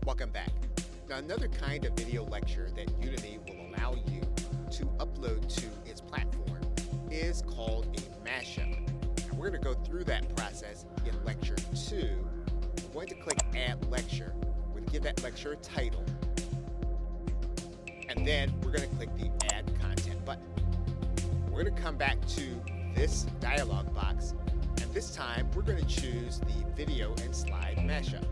Welcome back. Now, another kind of video lecture that Udemy will allow you to upload to its platform is called a mashup. And we're going to go through that process in lecture 2. We're going to click Add Lecture. We're going to give that lecture a title. And then we're going to click the Add Content button. We're going to come back to this dialog box, and this time we're going to choose the video and slide mashup.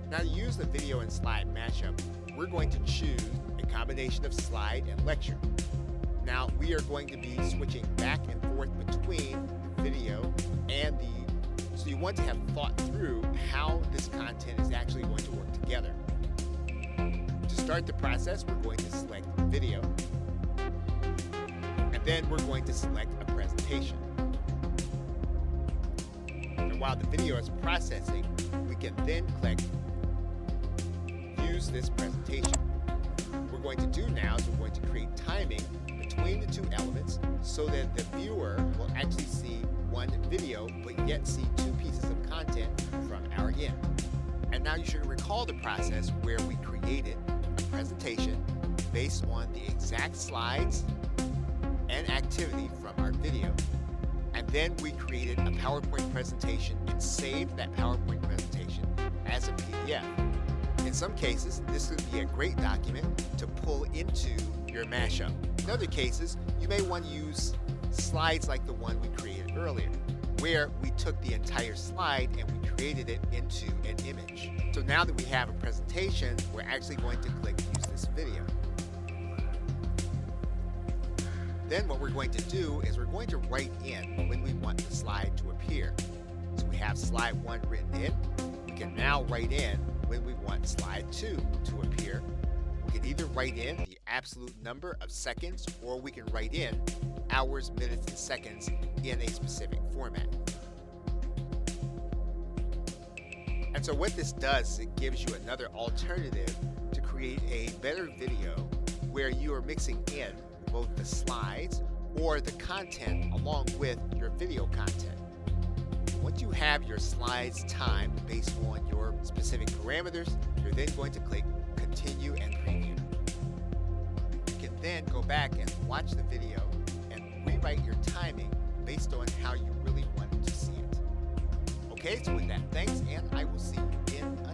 Now, to use the video and slide mashup, we're going to choose a combination of slide and lecture. Now, we are going to be switching back and forth between the video and so you want to have thought through how this content is actually going to work together. To start the process, we're going to select video, and then we're going to select a presentation. And while the video is processing, we can then click Use this presentation. What we're going to do now is we're going to create timing between the two elements so that the viewer will actually see one video but yet see two pieces of content from our end. And now you should recall the process where we created a presentation based on the exact slides and activity from our video. And then we created a PowerPoint presentation and saved that PowerPoint presentation as a PDF. In some cases, this would be a great document to pull into your mashup. In other cases, you may want to use slides like the one we created earlier, where we took the entire slide and we created it into an image. So now that we have a presentation, we're actually going to click Use this video. Then what we're going to do is we're going to write in when we want the slide to appear. So we have slide 1 written in. We can now write in when we want slide 2 to appear. We can either write in the absolute number of seconds, or we can write in hours, minutes, and seconds in a specific format. And so what this does is it gives you another alternative to create a better video where you are mixing in both the slides or the content along with your video content. Once you have your slides timed based on your specific parameters, you're then going to click Continue and Preview. You can then go back and watch the video and rewrite your timing based on how you really wanted to see it. Okay, so with that, thanks, and I will see you in